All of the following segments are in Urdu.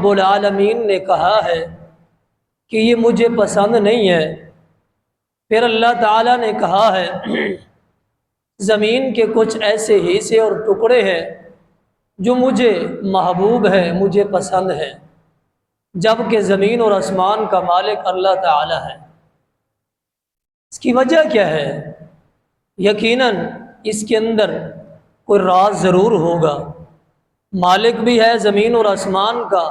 رب العالمین نے کہا ہے کہ یہ مجھے پسند نہیں ہے، پھر اللہ تعالیٰ نے کہا ہے زمین کے کچھ ایسے حصے اور ٹکڑے ہیں جو مجھے محبوب ہیں، مجھے پسند ہیں، جبکہ زمین اور آسمان کا مالک اللہ تعالیٰ ہے۔ اس کی وجہ کیا ہے؟ یقیناً اس کے اندر کوئی راز ضرور ہوگا۔ مالک بھی ہے زمین اور آسمان کا،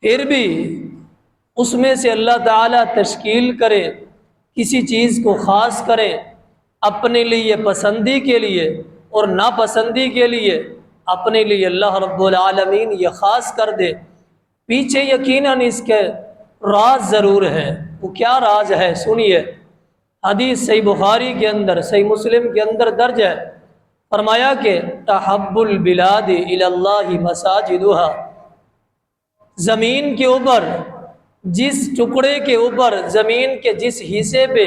پھر بھی اس میں سے اللہ تعالیٰ تشکیل کرے، کسی چیز کو خاص کرے اپنے لیے پسندی کے لیے اور ناپسندی کے لیے، اپنے لیے اللہ رب العالمین یہ خاص کر دے۔ پیچھے یقیناً اس کے راز ضرور ہے۔ وہ کیا راز ہے؟ سنیے، حدیث صحیح بخاری کے اندر، صحیح مسلم کے اندر درج ہے، فرمایا کہ تحب البلاد الی اللہ مساجدہا، زمین کے اوپر جس ٹکڑے کے اوپر، زمین کے جس حصے پہ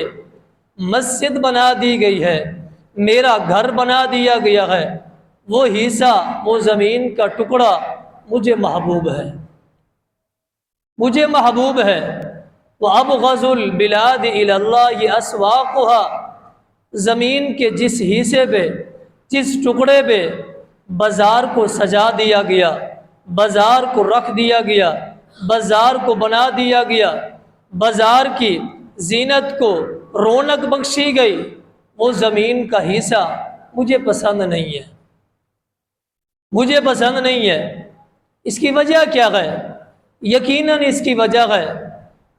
مسجد بنا دی گئی ہے، میرا گھر بنا دیا گیا ہے، وہ حصہ، وہ زمین کا ٹکڑا مجھے محبوب ہے، مجھے محبوب ہے۔ وَأَبْغَضُ الْبِلَادِ إِلَى اللَّهِ أَسْوَاقُهَا، زمین کے جس حصے پہ، جس ٹکڑے پہ بازار کو سجا دیا گیا، بازار کو رکھ دیا گیا، بازار کو بنا دیا گیا، بازار کی زینت کو رونق بخشی گئی، وہ زمین کا حصہ مجھے پسند نہیں ہے، مجھے پسند نہیں ہے۔ اس کی وجہ کیا ہے؟ یقیناً اس کی وجہ ہے،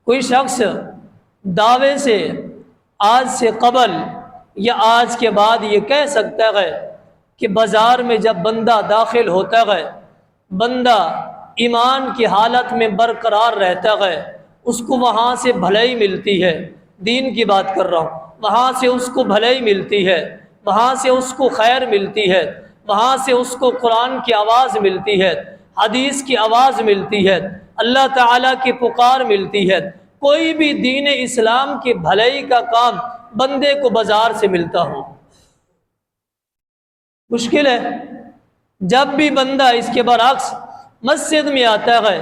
کوئی شخص دعوے سے آج سے قبل یا آج کے بعد یہ کہہ سکتا ہے کہ بازار میں جب بندہ داخل ہوتا ہے، بندہ ایمان کی حالت میں برقرار رہتا ہے، اس کو وہاں سے بھلائی ملتی ہے، دین کی بات کر رہا ہوں، وہاں سے اس کو بھلائی ملتی ہے، وہاں سے اس کو خیر ملتی ہے، وہاں سے اس کو قرآن کی آواز ملتی ہے، حدیث کی آواز ملتی ہے، اللہ تعالیٰ کی پکار ملتی ہے۔ کوئی بھی دین اسلام کی بھلائی کا کام بندے کو بازار سے ملتا ہو مشکل ہے۔ جب بھی بندہ اس کے برعکس مسجد میں آتا ہے،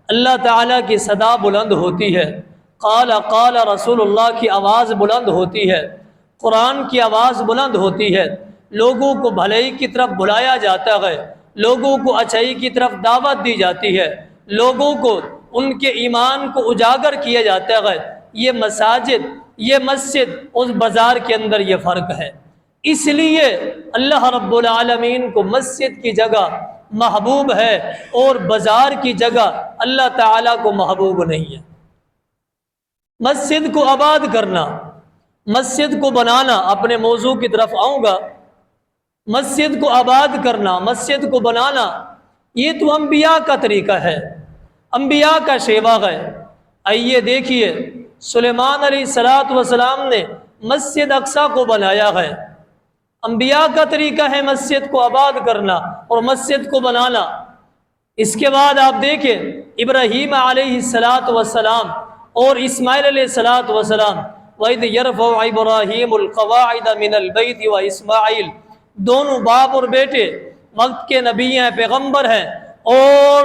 اللہ تعالیٰ کی صدا بلند ہوتی ہے، قال قال رسول اللہ کی آواز بلند ہوتی ہے، قرآن کی آواز بلند ہوتی ہے، لوگوں کو بھلائی کی طرف بلایا جاتا ہے، لوگوں کو اچھائی کی طرف دعوت دی جاتی ہے، لوگوں کو ان کے ایمان کو اجاگر کیا جاتا ہے۔ یہ مساجد، یہ مسجد، اس بازار کے اندر یہ فرق ہے۔ اس لیے اللہ رب العالمین کو مسجد کی جگہ محبوب ہے اور بازار کی جگہ اللہ تعالیٰ کو محبوب نہیں ہے۔ مسجد کو آباد کرنا، مسجد کو بنانا، اپنے موضوع کی طرف آؤں گا۔ مسجد کو آباد کرنا، مسجد کو بنانا، یہ تو انبیاء کا طریقہ ہے، انبیاء کا شیوا ہے۔ آئیے دیکھیے، سلیمان علیہ السلام نے مسجد اقصی کو بنایا ہے، انبیاء کا طریقہ ہے مسجد کو آباد کرنا اور مسجد کو بنانا۔ اس کے بعد آپ دیکھیں ابراہیم علیہ السلام اور اسماعیل علیہ السلام، وَإِذْ يَرْفَعُ إِبْرَاهِيمُ الْقَوَاعِدَ مِنَ الْبَيْتِ وَإِسْمَاعِيل، دونوں باپ اور بیٹے وقت کے نبی ہیں، پیغمبر ہیں، اور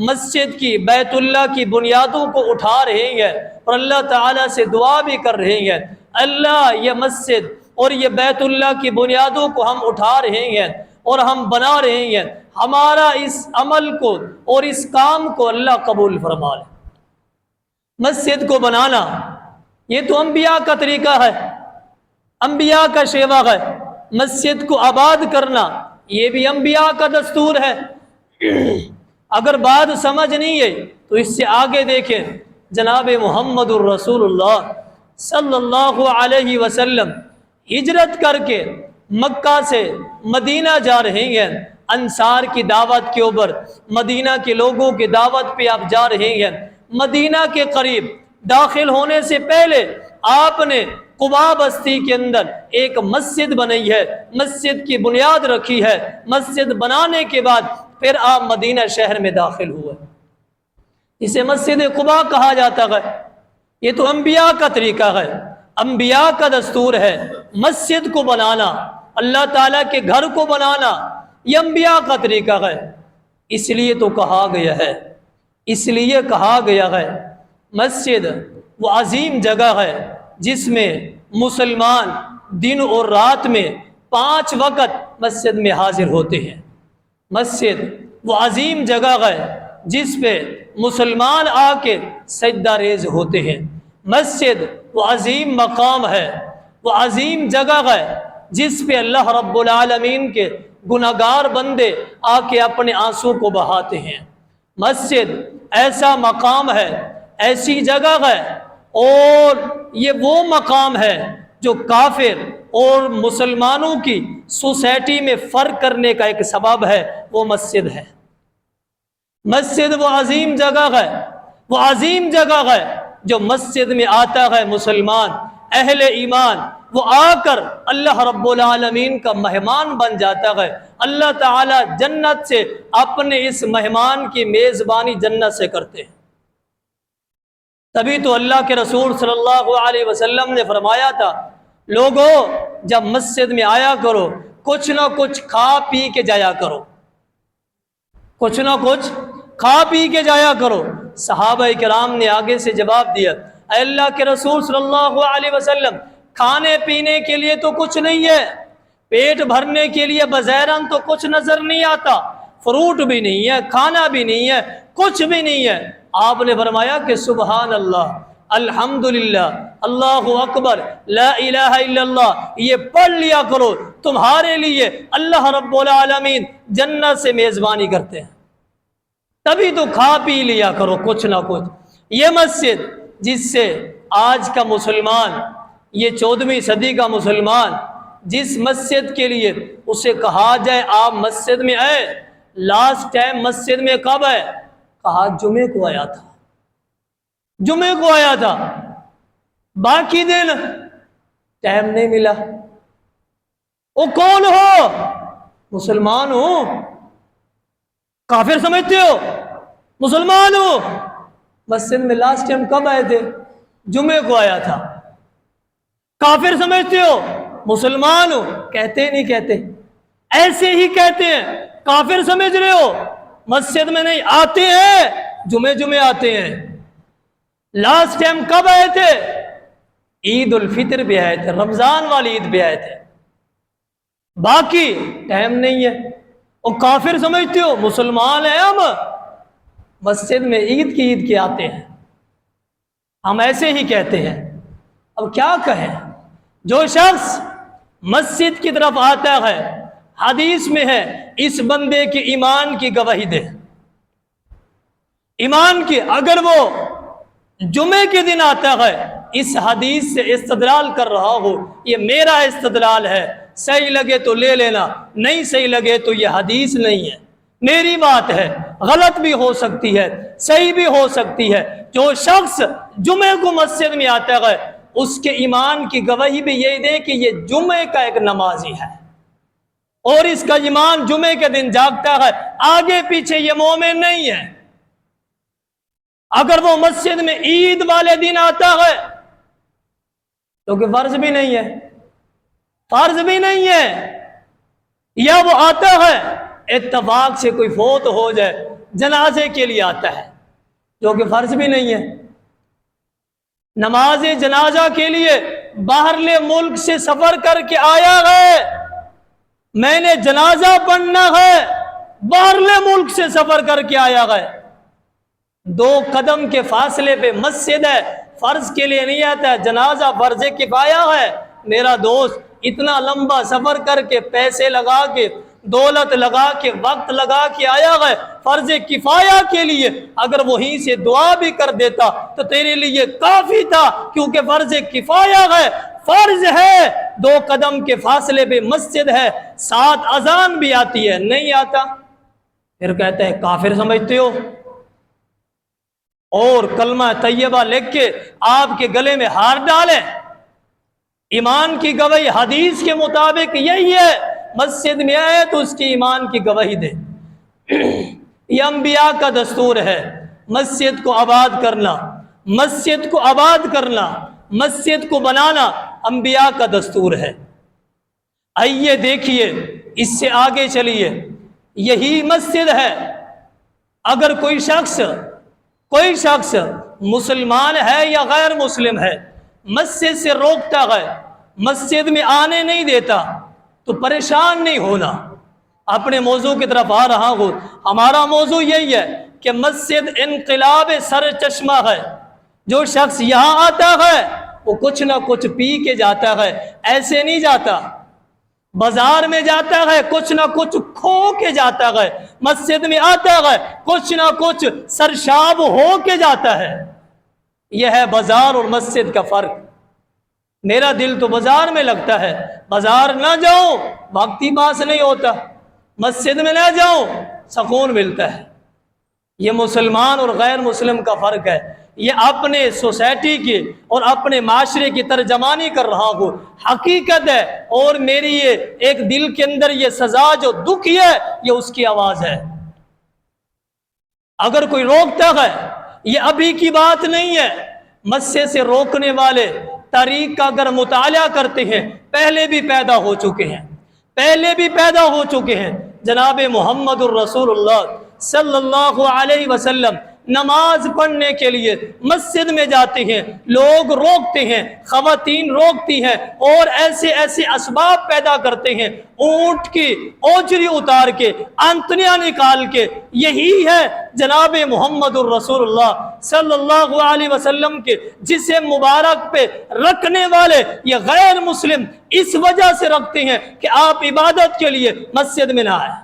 مسجد کی، بیت اللہ کی بنیادوں کو اٹھا رہے ہیں اور اللہ تعالیٰ سے دعا بھی کر رہے ہیں، اللہ یہ مسجد اور یہ بیت اللہ کی بنیادوں کو ہم اٹھا رہے ہیں اور ہم بنا رہے ہیں، ہمارا اس عمل کو اور اس کام کو اللہ قبول فرما لے۔ مسجد کو بنانا یہ تو انبیاء کا طریقہ ہے، انبیاء کا شیوا ہے۔ مسجد کو آباد کرنا یہ بھی انبیاء کا دستور ہے۔ اگر بات سمجھ نہیں ہے تو اس سے آگے دیکھیں، جناب محمد الرسول اللہ صلی اللہ علیہ وسلم ہجرت کر کے مکہ سے مدینہ جا رہے ہیں، انصار کی دعوت کے اوپر، مدینہ کے لوگوں کی دعوت پہ آپ جا رہے ہیں۔ مدینہ کے قریب داخل ہونے سے پہلے آپ نے قباء بستی کے اندر ایک مسجد بنائی ہے، مسجد کی بنیاد رکھی ہے، مسجد بنانے کے بعد پھر آپ مدینہ شہر میں داخل ہوئے، اسے مسجد قباء کہا جاتا ہے۔ یہ تو انبیاء کا طریقہ ہے، انبیاء کا دستور ہے، مسجد کو بنانا، اللہ تعالیٰ کے گھر کو بنانا، یہ انبیاء کا طریقہ ہے۔ اس لیے تو کہا گیا ہے اس لیے کہا گیا ہے مسجد وہ عظیم جگہ ہے جس میں مسلمان دن اور رات میں 5 وقت مسجد میں حاضر ہوتے ہیں۔ مسجد وہ عظیم جگہ ہے جس پہ مسلمان آ کے سجدہ ریز ہوتے ہیں۔ مسجد وہ عظیم مقام ہے، وہ عظیم جگہ ہے جس پہ اللہ رب العالمین کے گناہگار بندے آ کے اپنے آنسو کو بہاتے ہیں۔ مسجد ایسا مقام ہے، ایسی جگہ ہے، اور یہ وہ مقام ہے جو کافر اور مسلمانوں کی سوسائٹی میں فرق کرنے کا ایک سبب ہے، وہ مسجد ہے۔ مسجد وہ عظیم جگہ ہے، وہ عظیم جگہ ہے جو مسجد میں آتا ہے مسلمان اہل ایمان، وہ آ کر اللہ رب العالمین کا مہمان بن جاتا ہے۔ اللہ تعالی جنت سے اپنے اس مہمان کی میزبانی جنت سے کرتے ہیں۔ تبھی تو اللہ کے رسول صلی اللہ علیہ وسلم نے فرمایا تھا، لوگوں جب مسجد میں آیا کرو کچھ نہ کچھ کھا پی کے جایا کرو، کچھ نہ کچھ کھا پی کے جایا کرو۔ صحابہ کرام نے آگے سے جواب دیا، اے اللہ کے رسول صلی اللہ علیہ وسلم، کھانے پینے کے لیے تو کچھ نہیں ہے، پیٹ بھرنے کے لیے بظاہراً تو کچھ نظر نہیں آتا، فروٹ بھی نہیں ہے، کھانا بھی نہیں ہے، کچھ بھی نہیں ہے۔ آپ نے فرمایا کہ سبحان اللہ، الحمدللہ، اللہ اکبر، لا الہ الا اللہ، یہ پڑھ لیا کرو، تمہارے لیے اللہ رب العالمین جنت سے میزبانی کرتے ہیں۔ تبھی تو کھا پی لیا کرو کچھ نہ کچھ۔ یہ مسجد جس سے آج کا مسلمان، یہ 14ویں صدی کا مسلمان، جس مسجد کے لیے اسے کہا جائے آپ مسجد میں آئے، لاسٹ ٹائم مسجد میں کب ہے؟ کہا جمعے کو آیا تھا، جمعے کو آیا تھا، باقی دن ٹائم نہیں ملا۔ وہ کون ہو؟ مسلمان ہو؟ کافر سمجھتے ہو؟ مسلمان ہو؟ مسجد میں لاسٹ ٹائم کب آئے تھے؟ جمعے کو آیا تھا۔ کافر سمجھتے ہو؟ مسلمان ہو؟ کہتے نہیں کہتے، ایسے ہی کہتے ہیں۔ کافر سمجھ رہے ہو؟ مسجد میں نہیں آتے ہیں، جمعے آتے ہیں۔ لاسٹ ٹائم کب آئے تھے؟ عید الفطر بھی آئے تھے، رمضان والی عید بھی آئے تھے، باقی ٹائم نہیں ہے۔ اور کافر سمجھتے ہو؟ مسلمان ہیں ہم، مسجد میں عید کے آتے ہیں، ہم ایسے ہی کہتے ہیں۔ اب کیا کہیں؟ جو شخص مسجد کی طرف آتا ہے، حدیث میں ہے اس بندے کے ایمان کی گواہی دے، ایمان کی۔ اگر وہ جمعے کے دن آتا ہے، اس حدیث سے استدلال کر رہا ہو، یہ میرا استدلال ہے، صحیح لگے تو لے لینا، نہیں صحیح لگے تو یہ حدیث نہیں ہے، میری بات ہے، غلط بھی ہو سکتی ہے، صحیح بھی ہو سکتی ہے۔ جو شخص جمعے کو مسجد میں آتا ہے، اس کے ایمان کی گواہی بھی یہی دے کہ یہ جمعے کا ایک نمازی ہے، اور اس کا ایمان جمعے کے دن جاگتا ہے، آگے پیچھے یہ مومن نہیں ہے۔ اگر وہ مسجد میں عید والے دن آتا ہے تو کہ فرض بھی نہیں ہے، فرض بھی نہیں ہے، یا وہ آتا ہے اتفاق سے کوئی فوت ہو جائے جنازے کے لیے آتا ہے، جو کہ فرض بھی نہیں ہے۔ نماز جنازہ کے لیے باہرلے ملک سے سفر کر کے آیا ہے، میں نے جنازہ پڑھنا ہے، باہرلے ملک سے سفر کر کے آیا ہے، 2 قدم کے فاصلے پہ مسجد ہے، فرض کے لیے نہیں آتا ہے، جنازہ فرض کفایہ ہے۔ میرا دوست اتنا لمبا سفر کر کے پیسے لگا کے، دولت لگا کے، وقت لگا کے آیا ہے فرض کفایہ کے لیے، اگر وہیں سے دعا بھی کر دیتا تو تیرے لیے کافی تھا، کیونکہ فرض کفایہ ہے، فرض ہے۔ 2 قدم کے فاصلے پہ مسجد ہے، 7 اذان بھی آتی ہے، نہیں آتا، پھر کہتے ہیں کافر سمجھتے ہو، اور کلمہ طیبہ لکھ کے آپ کے گلے میں ہار ڈالیں۔ ایمان کی گواہی حدیث کے مطابق یہی ہے، مسجد میں آئے تو اس کی ایمان کی گواہی دے۔ یہ انبیاء کا دستور ہے، مسجد کو آباد کرنا، مسجد کو آباد کرنا، مسجد کو بنانا انبیاء کا دستور ہے۔ آئیے دیکھیے، اس سے آگے چلیے، یہی مسجد ہے۔ اگر کوئی شخص کوئی شخص مسلمان ہے یا غیر مسلم ہے، مسجد سے روکتا ہے، مسجد میں آنے نہیں دیتا، تو پریشان نہیں ہونا۔ اپنے موضوع کی طرف آ رہا ہوں۔ ہمارا موضوع یہی ہے کہ مسجد انقلاب سر چشمہ ہے۔ جو شخص یہاں آتا ہے وہ کچھ نہ کچھ پی کے جاتا ہے، ایسے نہیں جاتا۔ بازار میں جاتا ہے کچھ نہ کچھ کھو کے جاتا ہے، مسجد میں آتا ہے کچھ نہ کچھ سرشاب ہو کے جاتا ہے۔ یہ ہے بازار اور مسجد کا فرق۔ میرا دل تو بازار میں لگتا ہے، بازار نہ جاؤ وقتی پاس نہیں ہوتا، مسجد میں نہ جاؤ سکون ملتا ہے۔ یہ مسلمان اور غیر مسلم کا فرق ہے۔ یہ اپنے سوسائٹی کی اور اپنے معاشرے کی ترجمانی کر رہا ہوں، حقیقت ہے، اور میری یہ ایک دل کے اندر یہ سزا جو دکھ ہے یہ اس کی آواز ہے۔ اگر کوئی روکتا ہے، یہ ابھی کی بات نہیں ہے، مسجد سے روکنے والے تاریخ کا اگر مطالعہ کرتے ہیں پہلے بھی پیدا ہو چکے ہیں۔ جناب محمد الرسول اللہ صلی اللہ علیہ وسلم نماز پڑھنے کے لیے مسجد میں جاتے ہیں، لوگ روکتے ہیں، خواتین روکتی ہیں اور ایسے اسباب پیدا کرتے ہیں، اونٹ کی اوجری اتار کے، انتنیاں نکال کے۔ یہی ہے جناب محمد الرسول اللہ صلی اللہ علیہ وسلم کے جسے مبارک پہ رکھنے والے یہ غیر مسلم اس وجہ سے رکھتے ہیں کہ آپ عبادت کے لیے مسجد میں نہ آئے۔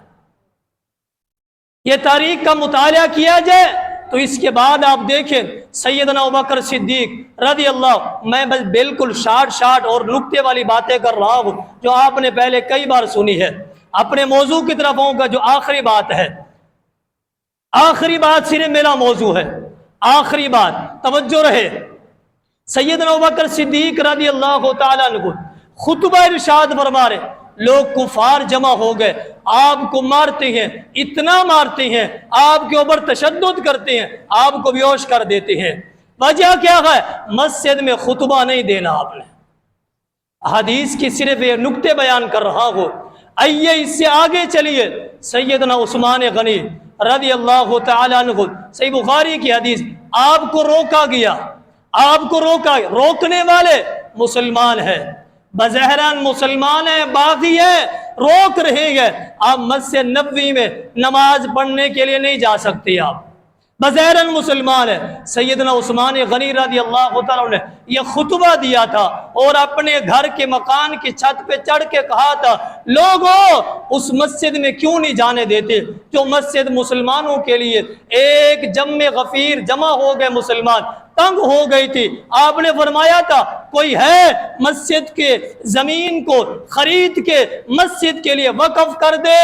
یہ تاریخ کا مطالعہ کیا جائے تو اس کے بعد آپ دیکھیں سیدنا ابوبکر صدیق رضی اللہ، میں بس بالکل شارٹ اور نکتے والی باتیں کر رہا ہوں جو آپ نے پہلے کئی بار سنی ہے۔ اپنے موضوع کی طرف آؤں گا جو آخری بات ہے، آخری بات صرف میرا موضوع ہے، آخری بات توجہ رہے۔ سیدنا ابوبکر صدیق رضی اللہ تعالیٰ عنہ خطبہ ارشاد فرما رہے، لوگ کفار جمع ہو گئے، آپ کو مارتے ہیں، اتنا مارتے ہیں، آپ کے اوپر تشدد کرتے ہیں، آپ کو بیہوش کر دیتے ہیں۔ وجہ کیا ہے؟ مسجد میں خطبہ نہیں دینا آپ نے۔ حدیث کی صرف یہ نکتے بیان کر رہا ہوں۔ آئیے اس سے آگے چلیے، سیدنا عثمان غنی رضی اللہ تعالیٰ عنہ، صحیح بخاری کی حدیث، آپ کو روکا گیا، روکنے والے مسلمان ہیں، بظاہراً مسلمان ہیں، باغی ہیں، روک رہے ہیں، آپ مسجد نبوی میں نماز پڑھنے کے لیے نہیں جا سکتے، آپ بظاہراً مسلمان ہیں۔ سیدنا عثمان غنی رضی اللہ تعالیٰ نے یہ خطبہ دیا تھا اور اپنے گھر کے مکان کی چھت پہ چڑھ کے کہا تھا، لوگوں اس مسجد میں کیوں نہیں جانے دیتے جو مسجد مسلمانوں کے لیے ایک جمع غفیر جمع ہو گئے، مسلمان تنگ ہو گئی تھی۔ آپ نے فرمایا تھا کوئی ہے مسجد کے زمین کو خرید کے مسجد کے لیے وقف کر دے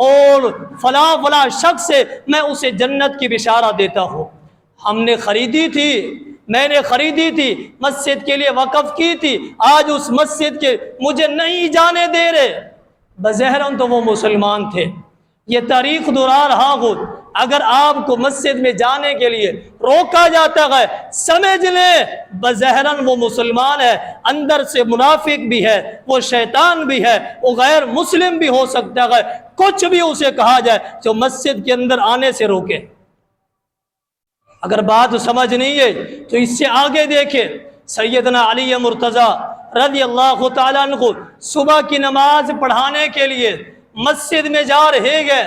اور فلاں شخص سے میں اسے جنت کی بشارت دیتا ہوں۔ ہم نے خریدی تھی، میں نے خریدی تھی، مسجد کے لیے وقف کی تھی، آج اس مسجد کے مجھے نہیں جانے دے رہے۔ بظاہراً تو وہ مسلمان تھے۔ یہ تاریخ دہرا رہا ہوں، اگر آپ کو مسجد میں جانے کے لیے روکا جاتا ہے سمجھ لیں بظاہراً وہ مسلمان ہے، اندر سے منافق بھی ہے، وہ شیطان بھی ہے، وہ غیر مسلم بھی ہو سکتا ہے، کچھ بھی اسے کہا جائے جو مسجد کے اندر آنے سے روکے۔ اگر بات سمجھ نہیں ہے تو اس سے آگے دیکھیں، سیدنا علی مرتضیٰ رضی اللہ تعالیٰ عنہ صبح کی نماز پڑھانے کے لیے مسجد میں جا رہے گئے،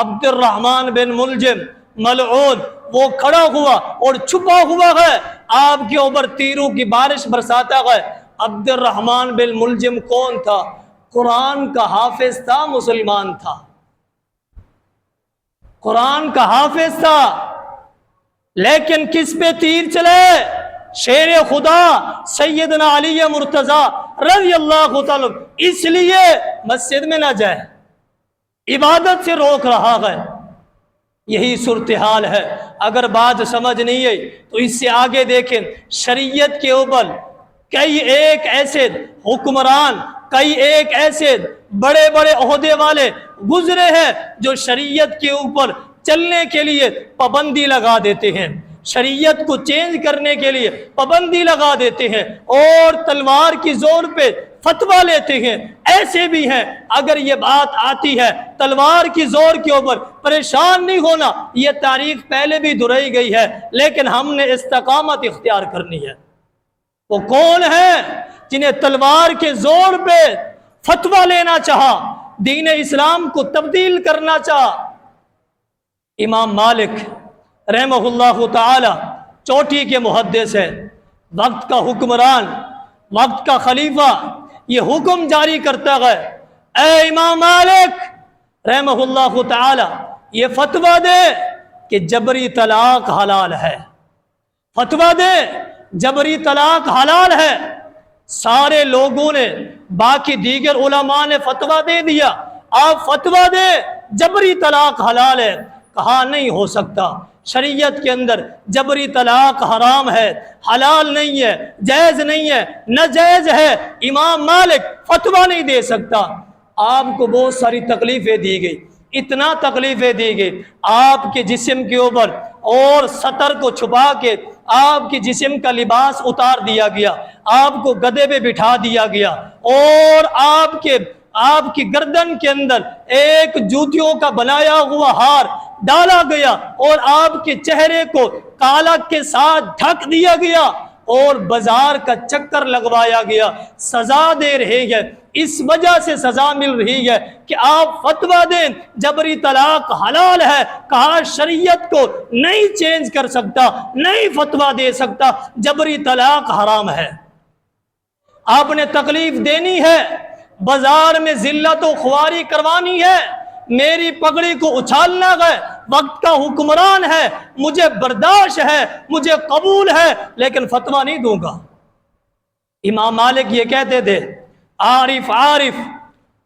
عبد الرحمن بن ملجم ملعون وہ کھڑا ہوا اور چھپا ہوا ہے، آپ کے اوپر تیروں کی بارش برساتا ہے۔ عبد الرحمن بن ملجم کون تھا؟ قرآن کا حافظ تھا، مسلمان تھا، قرآن کا حافظ تھا، لیکن کس پہ تیر چلے؟ شیر خدا سیدنا علی مرتضیٰ رضی اللہ تعالیٰ، اس لیے مسجد میں نہ جائے، عبادت سے روک رہا ہے۔ یہی صورتحال ہے۔ اگر بات سمجھ نہیں ہے تو اس سے آگے دیکھیں، شریعت کے اوپر کئی ایک ایسے حکمران، کئی ایک ایسے بڑے بڑے عہدے والے گزرے ہیں جو شریعت کے اوپر چلنے کے لیے پابندی لگا دیتے ہیں، شریعت کو چینج کرنے کے لیے پابندی لگا دیتے ہیں اور تلوار کی زور پہ فتویٰ لیتے ہیں، ایسے بھی ہیں اگر یہ بات آتی ہے تلوار کی زور کے اوپر پریشان نہیں ہونا، یہ تاریخ پہلے بھی دہرائی گئی ہے، لیکن ہم نے استقامت اختیار کرنی ہے۔ وہ کون ہیں جنہیں تلوار کے زور پہ فتویٰ لینا چاہا، دین اسلام کو تبدیل کرنا چاہا؟ امام مالک رحمہ اللہ تعالی چوٹی کے محدث ہے، وقت کا حکمران، وقت کا خلیفہ، یہ حکم جاری کرتا ہے، اے امام مالک رحمہ اللہ تعالی یہ فتویٰ دے کہ جبری طلاق حلال ہے، فتویٰ دے جبری طلاق حلال ہے۔ سارے لوگوں نے، باقی دیگر علماء نے فتویٰ دے دیا، آپ فتویٰ دے جبری طلاق حلال ہے۔ کہا نہیں ہو سکتا، شریعت کے اندر جبری طلاق حرام ہے، حلال نہیں ہے، جائز نہیں ہے، ناجائز ہے، امام مالک فتویٰ نہیں دے سکتا۔ آپ کو بہت ساری تکلیفیں دی گئی، اتنا تکلیفیں دی گئی، آپ کے جسم کے اوپر اور سطر کو چھپا کے آپ کے جسم کا لباس اتار دیا گیا، آپ کو گدھے پہ بٹھا دیا گیا، اور آپ کی گردن کے اندر ایک جوتیوں کا بنایا ہوا ہار ڈالا گیا، اور آپ کے چہرے کو کالک کے ساتھ ڈھک دیا گیا، اور بازار کا چکر لگوایا گیا، سزا دے رہے ہیں۔ اس وجہ سے سزا مل رہی ہے کہ آپ فتویٰ دیں جبری طلاق حلال ہے۔ کہا شریعت کو نہیں چینج کر سکتا، نہیں فتویٰ دے سکتا، جبری طلاق حرام ہے۔ آپ نے تکلیف دینی ہے، بازار میں ذلت و خواری کروانی ہے، میری پگڑی کو اچھالنا ہے، وقت کا حکمران ہے، مجھے برداشت ہے، مجھے قبول ہے، لیکن فتویٰ نہیں دوں گا۔ امام مالک یہ کہتے تھے، عارف عارف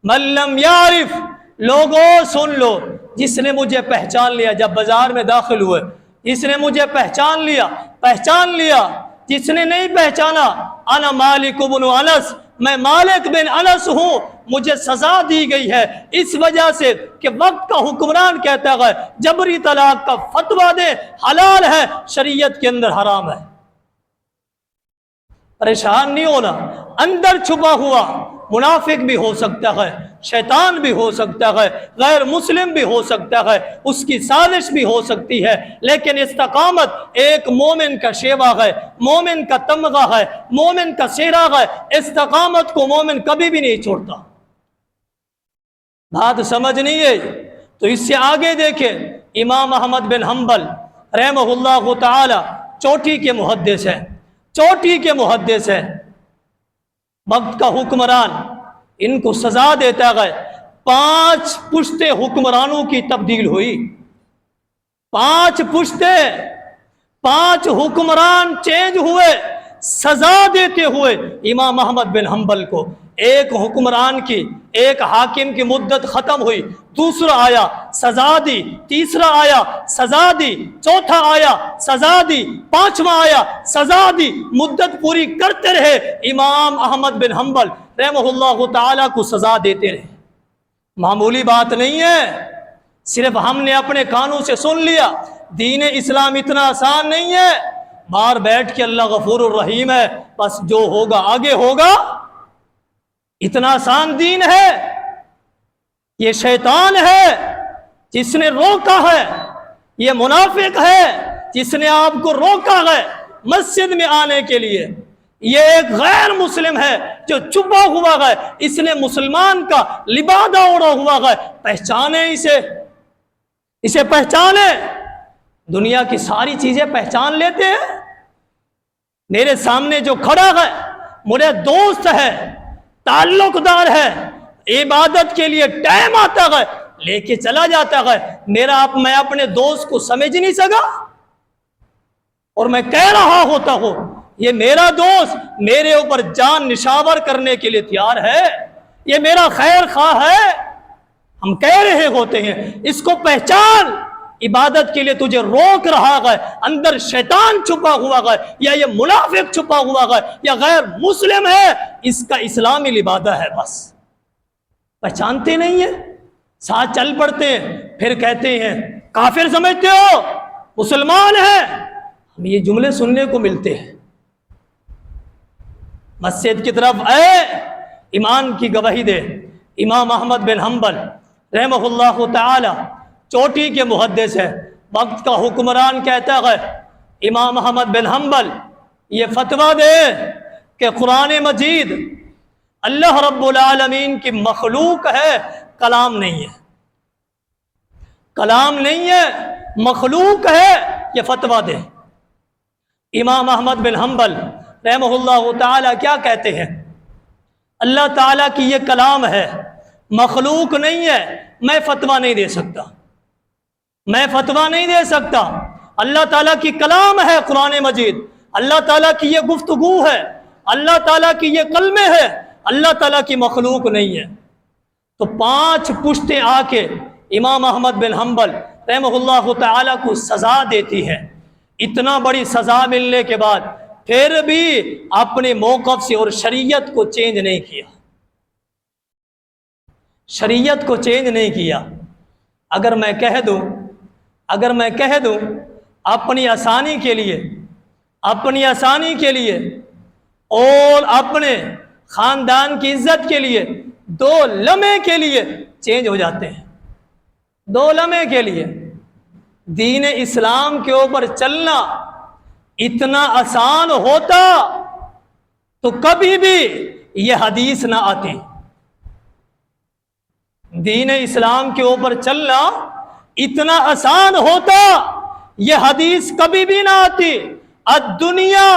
من لم یعرف، لوگوں سن لو، جس نے مجھے پہچان لیا، جب بازار میں داخل ہوئے جس نے مجھے پہچان لیا، جس نے نہیں پہچانا، انا مالک بن انس، میں مالک بن انس ہوں، مجھے سزا دی گئی ہے اس وجہ سے کہ وقت کا حکمران کہتا ہے جبری طلاق کا فتویٰ دے حلال ہے، شریعت کے اندر حرام ہے۔ پریشان نہیں ہونا، اندر چھپا ہوا منافق بھی ہو سکتا ہے، شیطان بھی ہو سکتا ہے، غیر مسلم بھی ہو سکتا ہے، اس کی سازش بھی ہو سکتی ہے، لیکن استقامت ایک مومن کا شیوا ہے، مومن کا تمغہ ہے، مومن کا سہرا ہے۔ استقامت کو مومن کبھی بھی نہیں چھوڑتا۔ بات سمجھ نہیں ہے تو اس سے آگے دیکھیں، امام احمد بن حنبل رحمہ اللہ تعالی چوٹی کے محدث ہے، چوٹی کے محدث ہے، وقت کا حکمران، ان کو سزا دیتا ہے۔ 5 پشتے حکمرانوں کی تبدیل ہوئی، 5 پشتے، 5 حکمران چینج ہوئے، سزا دیتے ہوئے امام احمد بن حنبل کو۔ ایک حکمران کی، ایک حاکم کی مدت ختم ہوئی، دوسرا آیا سزا دی، تیسرا آیا سزا دی، چوتھا آیا سزا دی، 5واں آیا سزا دی، مدت پوری کرتے رہے، امام احمد بن حنبل رحمہ اللہ تعالیٰ کو سزا دیتے رہے۔ معمولی بات نہیں ہے، صرف ہم نے اپنے کانوں سے سن لیا۔ دین اسلام اتنا آسان نہیں ہے، باہر بیٹھ کے اللہ غفور الرحیم ہے، بس جو ہوگا آگے ہوگا، اتنا آسان دین ہے۔ یہ شیطان ہے جس نے روکا ہے، یہ منافق ہے جس نے آپ کو روکا ہے مسجد میں آنے کے لیے، یہ ایک غیر مسلم ہے جو چھپا ہوا ہے، اس نے مسلمان کا لبادہ اوڑھا ہوا ہے، پہچانے اسے پہچانے۔ دنیا کی ساری چیزیں پہچان لیتے ہیں۔ میرے سامنے جو کھڑا ہے میرے دوست ہے، تعلق دار ہے، عبادت کے لیے ٹائم آتا ہے لے کے چلا جاتا ہے، میں اپنے دوست کو سمجھ نہیں سکا، اور میں کہہ رہا ہوتا ہوں یہ میرا دوست میرے اوپر جان نشاور کرنے کے لیے تیار ہے، یہ میرا خیر خواہ ہے، ہم کہہ رہے ہوتے ہیں اس کو پہچان، عبادت کے لیے تجھے روک رہا ہے، اندر شیطان چھپا ہوا ہے، یا یہ منافق چھپا ہوا ہے، یا غیر مسلم ہے، اس کا اسلامی لبادہ ہے، بس پہچانتے نہیں ہیں، ساتھ چل پڑتے ہیں، پھر کہتے ہیں کافر سمجھتے ہو، مسلمان ہیں۔ ہم یہ جملے سننے کو ملتے ہیں۔ مسجد کی طرف آئے، ایمان کی گواہی دے۔ امام احمد بن حنبل رحمہ اللہ تعالی چوٹی کے محدث ہے، وقت کا حکمران کہتا ہے امام احمد بن حنبل یہ فتویٰ دے کہ قرآن مجید اللہ رب العالمین کی مخلوق ہے، کلام نہیں ہے، کلام نہیں ہے، مخلوق ہے، یہ فتویٰ دے۔ امام احمد بن حنبل رحمہ اللہ تعالی کیا کہتے ہیں؟ اللہ تعالیٰ کی یہ کلام ہے، مخلوق نہیں ہے، میں فتویٰ نہیں دے سکتا، میں فتویٰ نہیں دے سکتا۔ اللہ تعالیٰ کی کلام ہے قرآن مجید، اللہ تعالیٰ کی یہ گفتگو ہے، اللہ تعالیٰ کی یہ کلمے ہے، اللہ تعالیٰ کی مخلوق نہیں ہے۔ تو 5 پشتیں آ کے امام احمد بن حنبل رحمہ اللہ تعالیٰ کو سزا دیتی ہے۔ اتنا بڑی سزا ملنے کے بعد پھر بھی اپنے موقف سے اور شریعت کو چینج نہیں کیا، شریعت کو چینج نہیں کیا۔ اگر میں کہہ دوں اپنی آسانی کے لیے اور اپنے خاندان کی عزت کے لیے 2 لمحے کے لیے چینج ہو جاتے ہیں، 2 لمحے کے لیے۔ دین اسلام کے اوپر چلنا اتنا آسان ہوتا تو کبھی بھی یہ حدیث نہ آتی۔ دین اسلام کے اوپر چلنا اتنا آسان ہوتا یہ حدیث کبھی بھی نہ آتی۔ الدنیا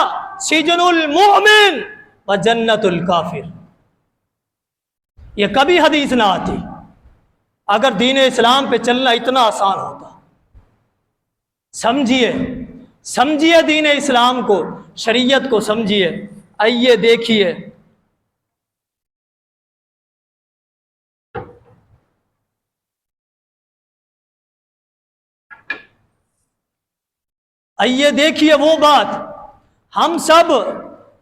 سجن المؤمن و جنت الکافر، یہ کبھی حدیث نہ آتی اگر دین اسلام پہ چلنا اتنا آسان ہوتا۔ سمجھیے دین اسلام کو، شریعت کو سمجھیے۔ آئیے دیکھیے وہ بات ہم سب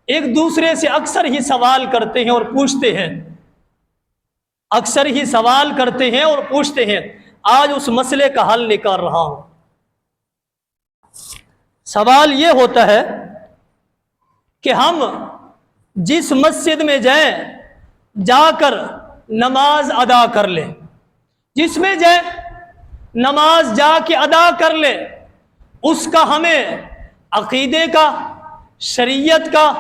ایک دوسرے سے اکثر ہی سوال کرتے ہیں اور پوچھتے ہیں، آج اس مسئلے کا حل نکال رہا ہوں۔ سوال یہ ہوتا ہے کہ ہم جس مسجد میں جا کر نماز ادا کر لیں، جس میں نماز جا کے ادا کر لیں، اس کا ہمیں عقیدے کا، شریعت کا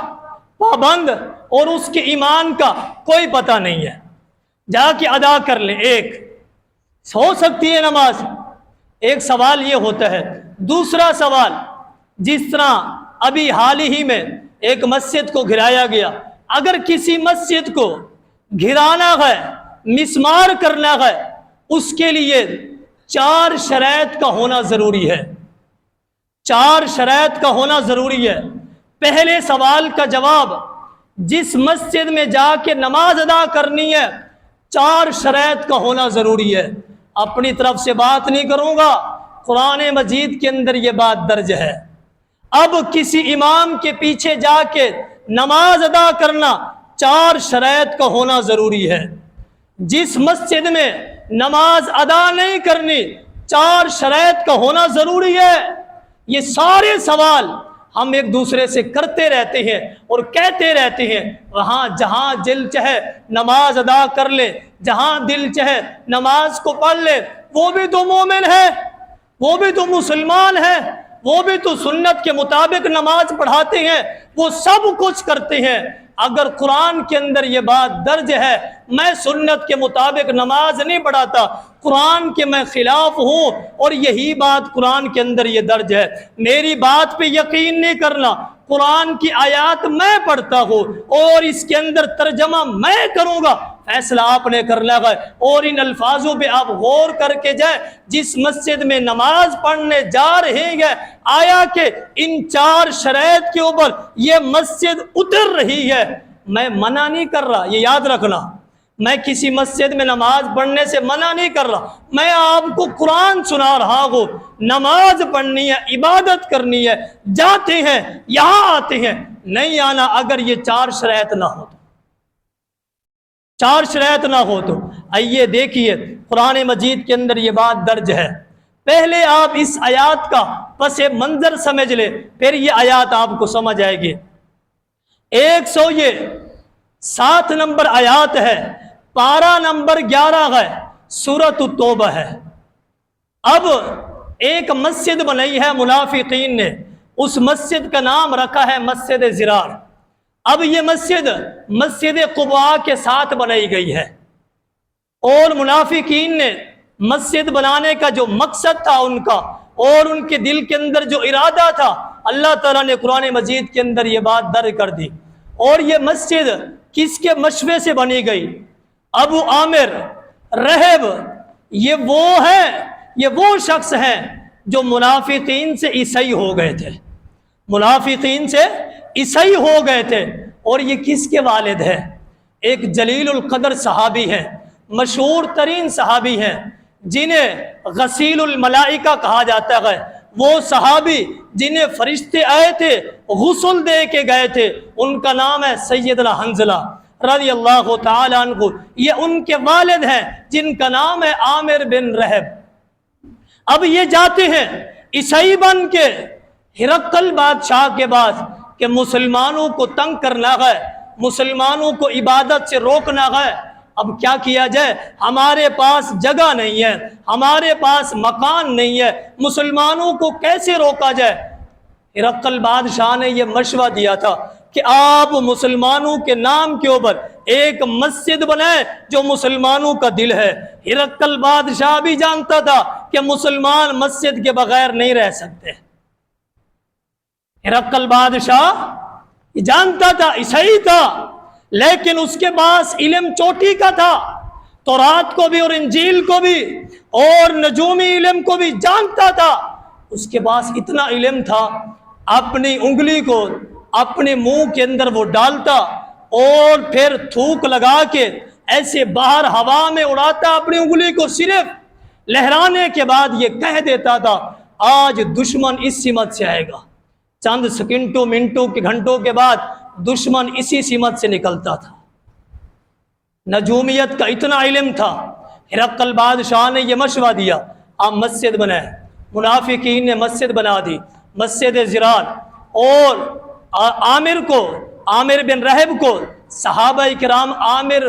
پابند اور اس کے ایمان کا کوئی پتہ نہیں ہے۔ جا کے ادا کر لیں، ایک ہو سکتی ہے نماز۔ ایک سوال یہ ہوتا ہے۔ دوسرا سوال، جس طرح ابھی حال ہی میں ایک مسجد کو گھرایا گیا، اگر کسی مسجد کو گھرانا ہے، مسمار کرنا ہے، اس کے لیے 4 شرائط کا ہونا ضروری ہے، 4 شرائط کا ہونا ضروری ہے۔ پہلے سوال کا جواب، جس مسجد میں جا کے نماز ادا کرنی ہے 4 شرائط کا ہونا ضروری ہے۔ اپنی طرف سے بات نہیں کروں گا، قرآن مجید کے اندر یہ بات درج ہے۔ اب کسی امام کے پیچھے جا کے نماز ادا کرنا 4 شرائط کا ہونا ضروری ہے۔ جس مسجد میں نماز ادا نہیں کرنی 4 شرائط کا ہونا ضروری ہے۔ یہ سارے سوال ہم ایک دوسرے سے کرتے رہتے ہیں اور کہتے رہتے ہیں، وہاں جہاں دل چاہے نماز ادا کر لے، جہاں دل چاہے نماز کو پڑھ لے، وہ بھی تو مومن ہے، وہ بھی تو مسلمان ہے، وہ بھی تو سنت کے مطابق نماز پڑھاتے ہیں، وہ سب کچھ کرتے ہیں۔ اگر قرآن کے اندر یہ بات درج ہے میں سنت کے مطابق نماز نہیں پڑھاتا، قرآن کے میں خلاف ہوں، اور یہی بات قرآن کے اندر یہ درج ہے، میری بات پہ یقین نہیں کرنا، قرآن کی آیات میں پڑھتا ہوں اور اس کے اندر ترجمہ میں کروں گا، فیصلہ آپ نے کرنا ہے۔ اور ان الفاظوں پہ آپ غور کر کے جائیں، جس مسجد میں نماز پڑھنے جا رہے ہیں، آیا کہ ان 4 شرائط کے اوپر یہ مسجد اتر رہی ہے، میں منع نہیں کر رہا، یہ یاد رکھنا، میں کسی مسجد میں نماز پڑھنے سے منع نہیں کر رہا، میں آپ کو قرآن سنا رہا ہوں۔ نماز پڑھنی ہے، عبادت کرنی ہے، جاتے ہیں، یہاں آتے ہیں، نہیں آنا اگر یہ 4 شرائط نہ ہو تو، 4 شرائط نہ ہو تو۔ آئیے دیکھیے قرآن مجید کے اندر یہ بات درج ہے۔ پہلے آپ اس آیات کا پس منظر سمجھ لیں، پھر یہ آیات آپ کو سمجھ آئے گی۔ ایک سو یہ 7 نمبر آیات ہے، پارہ نمبر 11 ہے، سورۃ التوبہ ہے۔ اب ایک مسجد بنائی ہے منافقین نے، اس مسجد کا نام رکھا ہے مسجد ضرار۔ اب یہ مسجد قباء کے ساتھ بنائی گئی ہے، اور منافقین نے مسجد بنانے کا جو مقصد تھا ان کا، اور ان کے دل کے اندر جو ارادہ تھا، اللہ تعالیٰ نے قرآن مجید کے اندر یہ بات درج کر دی۔ اور یہ مسجد کس کے مشورے سے بنی گئی؟ ابو عامر رہب، یہ وہ شخص ہیں جو منافقین سے عیسائی ہو گئے تھے، منافقین سے عیسائی ہو گئے تھے۔ اور یہ کس کے والد ہیں؟ ایک جلیل القدر صحابی ہیں، مشہور ترین صحابی ہیں، جنہیں غسیل الملائکہ کہا جاتا ہے۔ وہ صحابی جنہیں فرشتے آئے تھے، غسل دے کے گئے تھے، ان کا نام ہے سیدنا حنظلہ رضی اللہ تعالی عنہ۔ یہ ان کے والد ہیں جن کا نام ہے عامر بن رہب۔ اب یہ جاتے ہیں عیسائی بن کے ہرقل بادشاہ کے پاس کہ مسلمانوں کو تنگ کرنا ہے، مسلمانوں کو عبادت سے روکنا ہے۔ اب کیا کیا جائے؟ ہمارے پاس جگہ نہیں ہے، ہمارے پاس مکان نہیں ہے، مسلمانوں کو کیسے روکا جائے؟ ہرقل بادشاہ نے یہ مشورہ دیا تھا کہ آپ مسلمانوں کے نام کے اوپر ایک مسجد بنائیں جو مسلمانوں کا دل ہے۔ ہرقل بادشاہ بھی جانتا تھا کہ مسلمان مسجد کے بغیر نہیں رہ سکتے۔ ہرقل بادشاہ جانتا تھا، عیسائی تھا، لیکن اس کے پاس علم چوٹی کا تھا، تورات کو بھی اور انجیل کو بھی اور نجومی علم کو بھی جانتا تھا۔ اس کے پاس اتنا علم تھا، اپنی انگلی کو اپنے منہ کے اندر وہ ڈالتا اور پھر تھوک لگا کے ایسے باہر ہوا میں اڑاتا، اپنی انگلی کو صرف لہرانے کے بعد یہ کہہ دیتا تھا آج دشمن اس سمت سے آئے گا۔ چند سیکنڈوں منٹوں کے گھنٹوں کے بعد دشمن اسی سمت سے نکلتا تھا۔ نجومیت کا اتنا علم تھا۔ ہرقل بادشاہ نے یہ مشورہ دیا آپ مسجد بنائیں۔ منافقین نے مسجد بنا دی، مسجد ضرار۔ اور عامر بن رہب کو صحابہ کرام عامر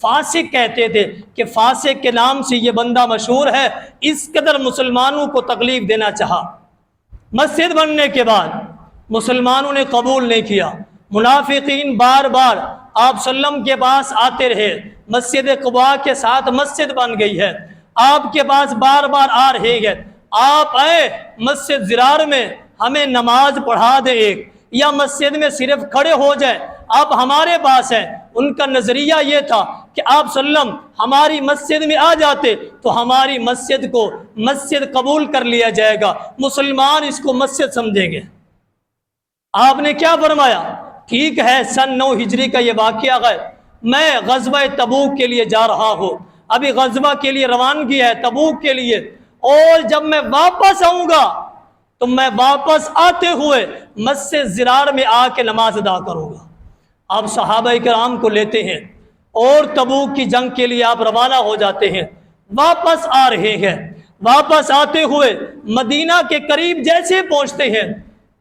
فاسق کہتے تھے کہ فاسق کے نام سے یہ بندہ مشہور ہے، اس قدر مسلمانوں کو تکلیف دینا چاہا۔ مسجد بننے کے بعد مسلمانوں نے قبول نہیں کیا۔ منافقین بار بار آپ صلی اللہ علیہ وسلم کے پاس آتے رہے، مسجد قباء کے ساتھ مسجد بن گئی ہے، آپ کے پاس بار بار آ رہے ہیں، آپ آئے مسجد ضرار میں ہمیں نماز پڑھا دے ایک، یا مسجد میں صرف کھڑے ہو جائیں، آپ ہمارے پاس ہیں۔ ان کا نظریہ یہ تھا کہ آپ صلی اللہ علیہ وسلم ہماری مسجد میں آ جاتے تو ہماری مسجد کو مسجد قبول کر لیا جائے گا، مسلمان اس کو مسجد سمجھیں گے۔ آپ نے کیا فرمایا؟ ٹھیک ہے، سن 9 ہجری کا یہ واقعہ ہے، میں غزوہ تبوک کے لیے جا رہا ہوں، ابھی غزوہ کے لیے روانگی ہے تبوک کے لیے، اور جب میں واپس آؤں گا تو میں واپس آتے ہوئے مسجد ضرار میں آ کے نماز ادا کروں گا۔ آپ صحابہ کرام کو لیتے ہیں اور تبوک کی جنگ کے لیے آپ روانہ ہو جاتے ہیں، واپس آ رہے ہیں۔ واپس آتے ہوئے مدینہ کے قریب جیسے پہنچتے ہیں،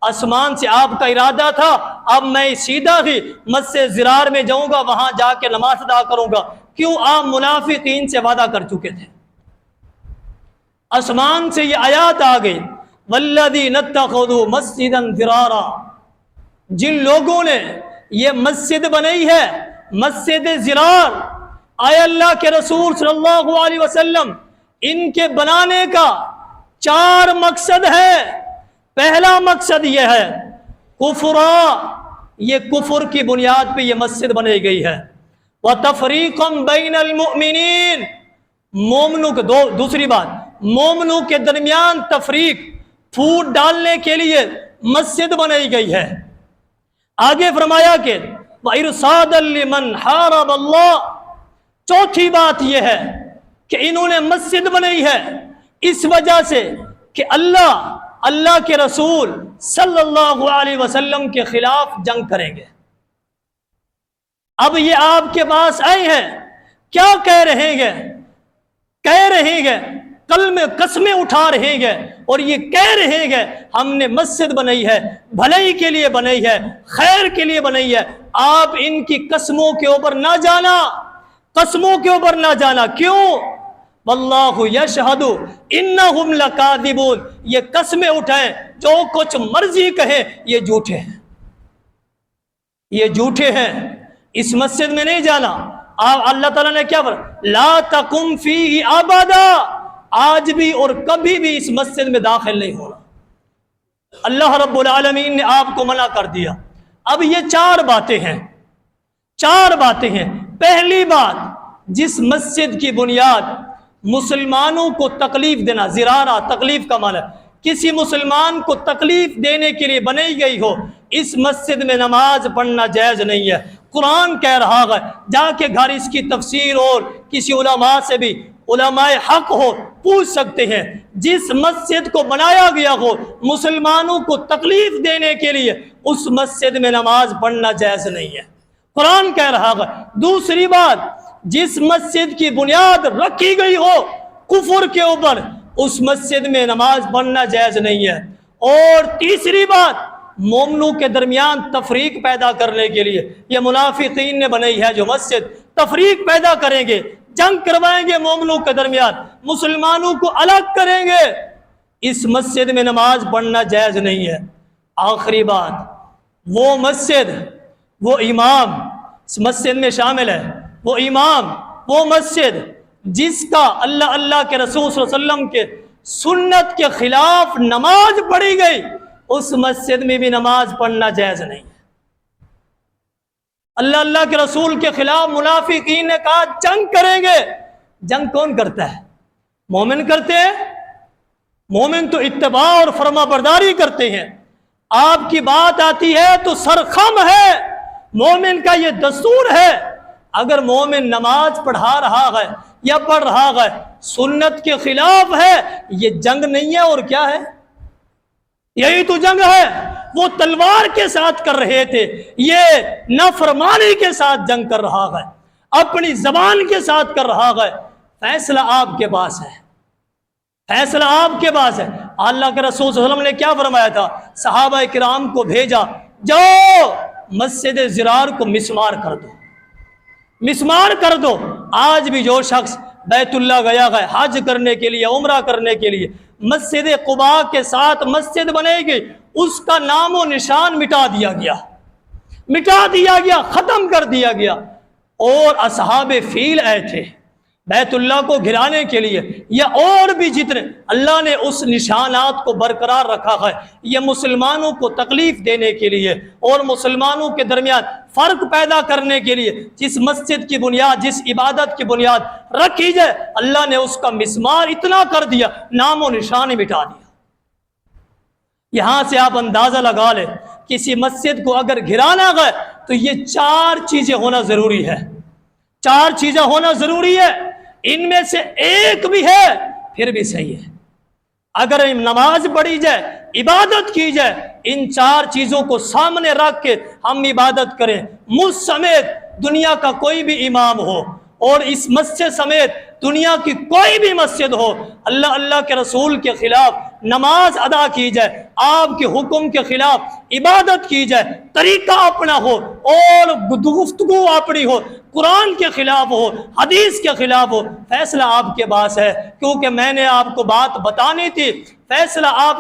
آسمان سے آپ کا ارادہ تھا اب میں سیدھا ہی مسجد ضرار میں جاؤں گا، وہاں جا کے نماز ادا کروں گا، کیوں؟ آپ منافقین سے وعدہ کر چکے تھے۔ آسمان سے یہ آیات آ گئی والذین اتخذوا مسجدا ضرارا، جن لوگوں نے یہ مسجد بنائی ہے مسجد ضرار، آئے اللہ کے رسول صلی اللہ علیہ وسلم ان کے بنانے کا 4 مقصد ہے۔ پہلا مقصد یہ ہے کفرا، یہ کفر کی بنیاد پہ یہ مسجد بنائی گئی ہے، وتفریقا بین المؤمنین، مومنوں کے دوسری بات مومنوں کے درمیان تفریق، پھوٹ ڈالنے کے لیے مسجد بنائی گئی ہے۔ آگے فرمایا کہ وَإِرْصَادًا لِمَنْ حَارَبَ اللَّهَ، چوتھی بات یہ ہے کہ انہوں نے مسجد بنائی ہے اس وجہ سے کہ اللہ کے رسول صلی اللہ علیہ وسلم کے خلاف جنگ کریں گے۔ اب یہ آپ کے پاس آئے ہیں، کیا کہہ رہے ہیں؟ کہہ رہے ہیں کل میں قسمیں اٹھا رہے ہیں اور یہ کہہ رہے ہیں ہم نے مسجد بنائی ہے، بھلائی کے لیے بنائی ہے، خیر کے لیے بنائی ہے، آپ ان کی قسموں کے اوپر نہ جانا، قسموں کے اوپر نہ جانا۔ کیوں؟ واللہ یشہد انہم لکاذبون، یہ قسمیں اٹھائیں، جو کچھ مرضی کہیں، یہ جھوٹے ہیں، یہ جھوٹے ہیں، اس مسجد میں نہیں جانا۔ اللہ تعالیٰ نے کیا فرمایا؟ لا تقم فیہ ابدا، آج بھی اور کبھی بھی اس مسجد میں داخل نہیں ہونا۔ اللہ رب العالمین نے آپ کو منع کر دیا۔ اب یہ چار باتیں ہیں، چار باتیں ہیں۔ پہلی بات، جس مسجد کی بنیاد مسلمانوں کو تکلیف دینا، زرارہ تکلیف کا معنی ہے، کسی مسلمان کو تکلیف دینے کے لیے بنائی گئی ہو، اس مسجد میں نماز پڑھنا جائز نہیں ہے۔ قرآن کہہ رہا ہے، جا کے گھر اس کی تفسیر اور کسی علماء سے بھی، علماء حق ہو، پوچھ سکتے ہیں۔ جس مسجد کو بنایا گیا ہو مسلمانوں کو تکلیف دینے کے لیے، اس مسجد میں نماز پڑھنا جائز نہیں ہے، قرآن کہہ رہا ہے۔ دوسری بات، جس مسجد کی بنیاد رکھی گئی ہو کفر کے اوپر، اس مسجد میں نماز پڑھنا جائز نہیں ہے۔ اور تیسری بات، مومنوں کے درمیان تفریق پیدا کرنے کے لیے یہ منافقین نے بنائی ہے جو مسجد، تفریق پیدا کریں گے، جنگ کروائیں گے مومنوں کے درمیان، مسلمانوں کو الگ کریں گے، اس مسجد میں نماز پڑھنا جائز نہیں ہے۔ آخری بات، وہ مسجد، وہ امام اس مسجد میں شامل ہے، وہ امام، وہ مسجد جس کا اللہ کے رسول صلی اللہ علیہ وسلم کے سنت کے خلاف نماز پڑھی گئی، اس مسجد میں بھی نماز پڑھنا جائز نہیں ہے۔ اللہ کے رسول کے خلاف منافقین نے کہا جنگ کریں گے۔ جنگ کون کرتا ہے؟ مومن کرتے ہیں۔ مومن تو اتباع اور فرما برداری کرتے ہیں۔ آپ کی بات آتی ہے تو سرخم ہے، مومن کا یہ دستور ہے۔ اگر مومن نماز پڑھا رہا ہے یا پڑھ رہا ہے، سنت کے خلاف ہے، یہ جنگ نہیں ہے اور کیا ہے؟ یہی تو جنگ ہے۔ وہ تلوار کے ساتھ کر رہے تھے، یہ نافرمانی کے ساتھ جنگ کر رہا ہے، اپنی زبان کے ساتھ کر رہا ہے۔ فیصلہ آپ کے پاس ہے، فیصلہ آپ کے پاس ہے۔ اللہ کے رسول صلی اللہ علیہ وسلم نے کیا فرمایا تھا؟ صحابہ کرام کو بھیجا، جاؤ مسجد زرار کو مسمار کر دو، مسمار کر دو۔ آج بھی جو شخص بیت اللہ گیا ہے حج کرنے کے لیے، عمرہ کرنے کے لیے، مسجد قباء کے ساتھ مسجد بنے گی، اس کا نام و نشان مٹا دیا گیا، مٹا دیا گیا، ختم کر دیا گیا۔ اور اصحاب فیل آئے تھے بیت اللہ کو گھرانے کے لیے، یا اور بھی جتنے، اللہ نے اس نشانات کو برقرار رکھا ہے، یہ مسلمانوں کو تکلیف دینے کے لیے اور مسلمانوں کے درمیان فرق پیدا کرنے کے لیے جس مسجد کی بنیاد، جس عبادت کی بنیاد رکھی جائے، اللہ نے اس کا مسمار اتنا کر دیا، نام و نشان مٹا دیا۔ یہاں سے آپ اندازہ لگا لیں، کسی مسجد کو اگر گھرانا گئے تو یہ چار چیزیں ہونا ضروری ہے، چار چیزیں ہونا ضروری ہے۔ ان میں سے ایک بھی ہے پھر بھی صحیح ہے۔ اگر نماز پڑھی جائے، عبادت کی جائے، ان چار چیزوں کو سامنے رکھ کے ہم عبادت کریں، مجھ سمیت دنیا کا کوئی بھی امام ہو اور اس مسجد سمیت دنیا کی کوئی بھی مسجد ہو، اللہ کے رسول کے خلاف نماز ادا کی جائے، آپ کے حکم کے خلاف عبادت کی جائے، طریقہ اپنا ہو اور گفتگو اپنی ہو، قرآن کے خلاف ہو، حدیث کے خلاف ہو، فیصلہ آپ کے پاس ہے۔ کیونکہ میں نے آپ کو بات بتانی تھی، فیصلہ آپ